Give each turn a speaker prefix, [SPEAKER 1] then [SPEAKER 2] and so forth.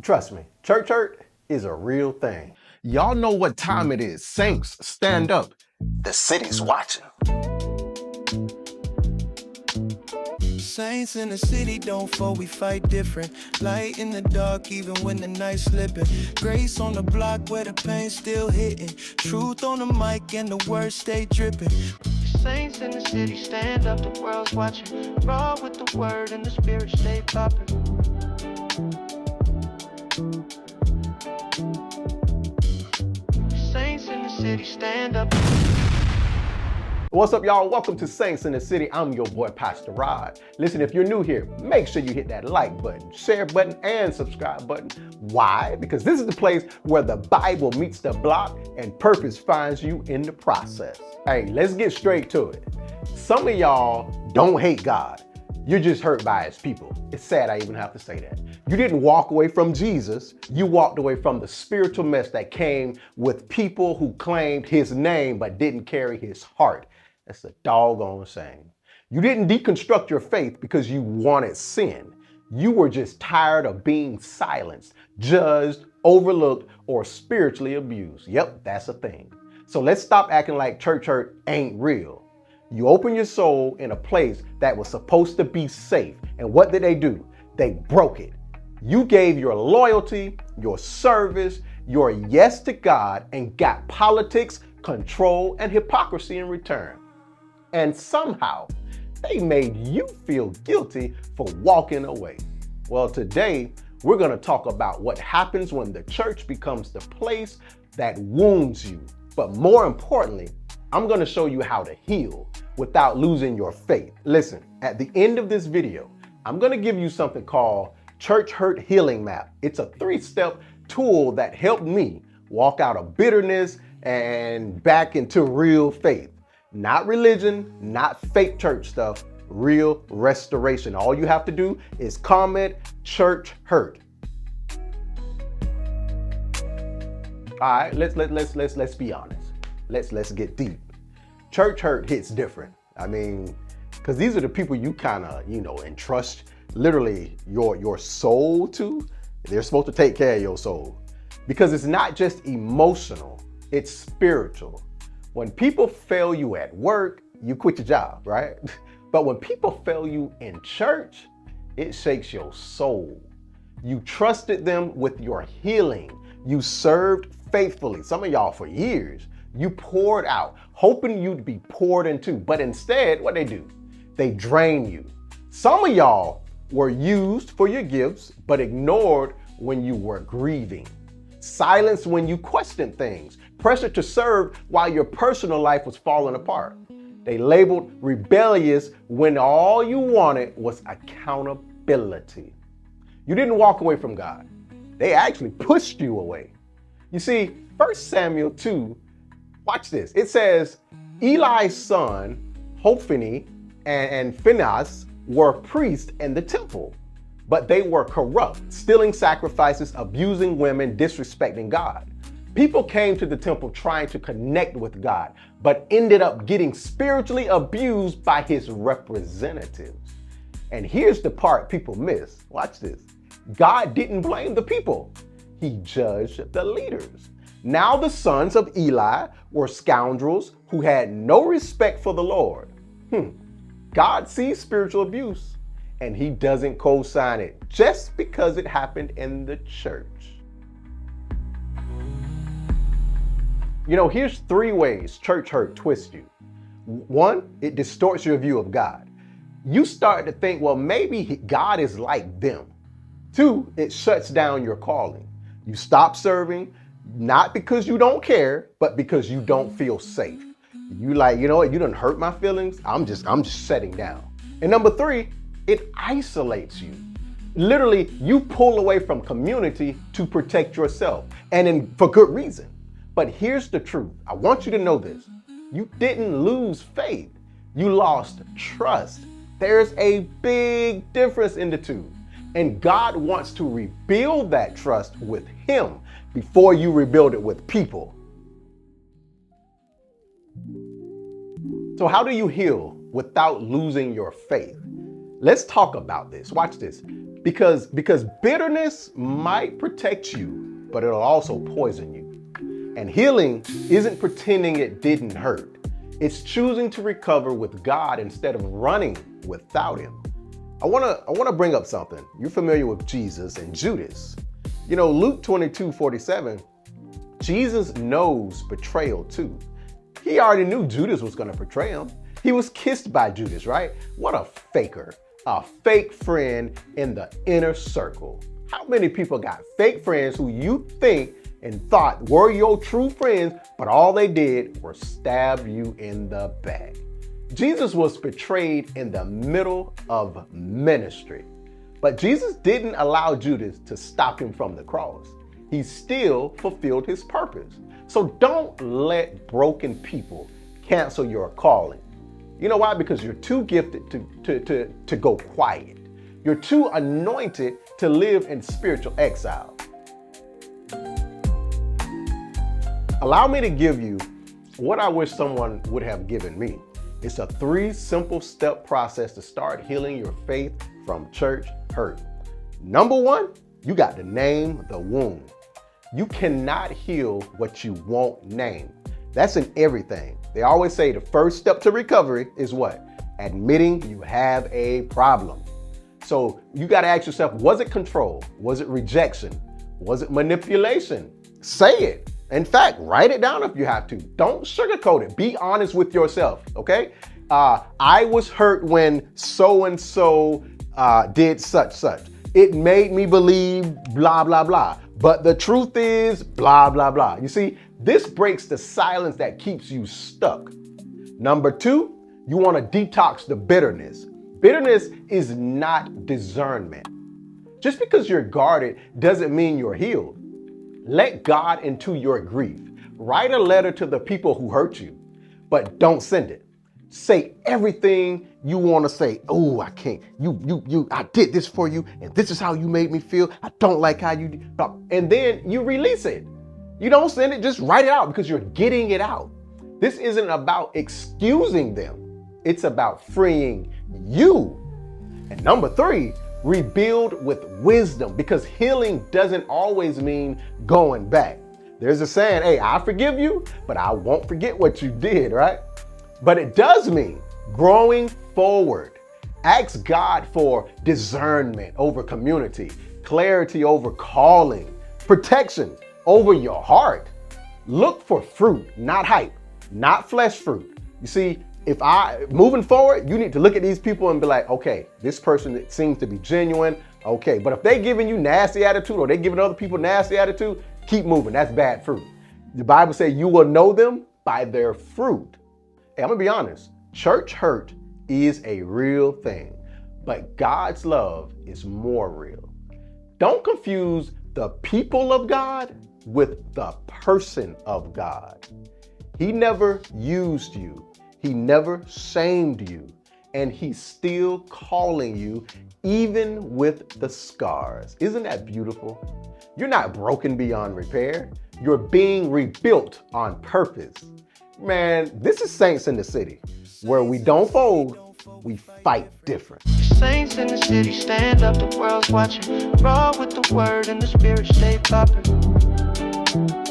[SPEAKER 1] Trust me, church hurt is a real thing.
[SPEAKER 2] Y'all know what time it is. Saints, stand up. The city's watching.
[SPEAKER 3] Saints in the city don't fall, we fight different. Light in the dark even when the night's slipping. Grace on the block where the pain's still hitting. Truth on the mic and the words stay dripping. Saints in the city stand up, the world's watching. Raw with the word and the spirit stay popping. Saints in the city stand up.
[SPEAKER 1] What's up, y'all? Welcome to Saints in the City. I'm your boy, Pastor Rod. Listen, if you're new here, make sure you hit that like button, share button, and subscribe button. Why? Because this is the place where the Bible meets the block and purpose finds you in the process. Hey, let's get straight to it. Some of y'all don't hate God. You're just hurt by his people. It's sad I even have to say that. You didn't walk away from Jesus. You walked away from the spiritual mess that came with people who claimed his name but didn't carry his heart. That's a doggone shame. You didn't deconstruct your faith because you wanted sin. You were just tired of being silenced, judged, overlooked, or spiritually abused. Yep, that's a thing. So let's stop acting like church hurt ain't real. You opened your soul in a place that was supposed to be safe. And what did they do? They broke it. You gave your loyalty, your service, your yes to God, and got politics, control, and hypocrisy in return. And somehow they made you feel guilty for walking away. Well, today we're going to talk about what happens when the church becomes the place that wounds you. But more importantly, I'm going to show you how to heal without losing your faith. Listen, at the end of this video, I'm going to give you something called Church Hurt Healing Map. It's a 3-step tool that helped me walk out of bitterness and back into real faith. Not religion, not fake church stuff, real restoration. All you have to do is comment church hurt. All right, let's be honest. Let's get deep. Church hurt hits different. I mean, because these are the people you kind of, entrust literally your soul to. They're supposed to take care of your soul because it's not just emotional, it's spiritual. When people fail you at work, you quit your job, right? But when people fail you in church, it shakes your soul. You trusted them with your healing. You served faithfully. Some of y'all for years. You poured out, hoping you'd be poured into. But instead, what they do? They drain you. Some of y'all were used for your gifts, but ignored when you were grieving. Silenced when you questioned things. Pressure to serve while your personal life was falling apart. They labeled rebellious when all you wanted was accountability. You didn't walk away from God. They actually pushed you away. You see, 1 Samuel 2, watch this. It says, Eli's son, Hophni, and Phinehas were priests in the temple, but they were corrupt, stealing sacrifices, abusing women, disrespecting God. People came to the temple trying to connect with God, but ended up getting spiritually abused by his representatives. And here's the part people miss. Watch this. God didn't blame the people. He judged the leaders. Now the sons of Eli were scoundrels who had no respect for the Lord. God sees spiritual abuse, and he doesn't co-sign it just because it happened in the church. Here's 3 ways church hurt twists you. 1, it distorts your view of God. You start to think, well, maybe God is like them. 2, it shuts down your calling. You stop serving, not because you don't care, but because you don't feel safe. You like, you done hurt my feelings. I'm just shutting down. And number 3, it isolates you. Literally, you pull away from community to protect yourself, and for good reason. But here's the truth. I want you to know this. You didn't lose faith. You lost trust. There's a big difference in the two. And God wants to rebuild that trust with him before you rebuild it with people. So how do you heal without losing your faith? Let's talk about this. Watch this. Because bitterness might protect you, but it'll also poison you. And healing isn't pretending it didn't hurt. It's choosing to recover with God instead of running without him. I wanna bring up something. You're familiar with Jesus and Judas. You know, Luke 22:47, Jesus knows betrayal too. He already knew Judas was gonna betray him. He was kissed by Judas, right? What a faker, a fake friend in the inner circle. How many people got fake friends who you think and thought were your true friends, but all they did was stab you in the back? Jesus was betrayed in the middle of ministry, but Jesus didn't allow Judas to stop him from the cross. He still fulfilled his purpose. So don't let broken people cancel your calling. You know why? Because you're too gifted to go quiet. You're too anointed to live in spiritual exile. Allow me to give you what I wish someone would have given me. It's a 3 simple step process to start healing your faith from church hurt. Number 1, you got to name the wound. You cannot heal what you won't name. That's in everything. They always say the first step to recovery is what? Admitting you have a problem. So you got to ask yourself, was it control? Was it rejection? Was it manipulation? Say it. In fact, write it down if you have to. Don't sugarcoat it. Be honest with yourself, okay? I was hurt when so-and-so did such. It made me believe blah, blah, blah. But the truth is blah, blah, blah. You see, this breaks the silence that keeps you stuck. Number 2, you want to detox the bitterness. Bitterness is not discernment. Just because you're guarded doesn't mean you're healed. Let God into your grief. Write a letter to the people who hurt you, but don't send it. Say everything you want to say. Oh, I can't. I did this for you, and this is how you made me feel. I don't like how you did. And then you release it. You don't send it, just write it out because you're getting it out. This isn't about excusing them. It's about freeing you. And number 3, rebuild with wisdom, because healing doesn't always mean going back. There's a saying, hey, I forgive you, but I won't forget what you did, right? But it does mean growing forward. Ask God for discernment over community, clarity over calling, protection over your heart. Look for fruit, not hype, not flesh fruit. You see, moving forward, you need to look at these people and be like, okay, this person seems to be genuine. Okay, but if they giving you nasty attitude or they giving other people nasty attitude, keep moving. That's bad fruit. The Bible says you will know them by their fruit. Hey, I'm gonna be honest. Church hurt is a real thing, but God's love is more real. Don't confuse the people of God with the person of God. He never used you. He never shamed you, and he's still calling you even with the scars. Isn't that beautiful? You're not broken beyond repair. You're being rebuilt on purpose. Man, this is Saints in the City, where we don't fold, we fight different.
[SPEAKER 3] Saints in the city, stand up, the world's watching. Raw with the word and the spirit stay popping.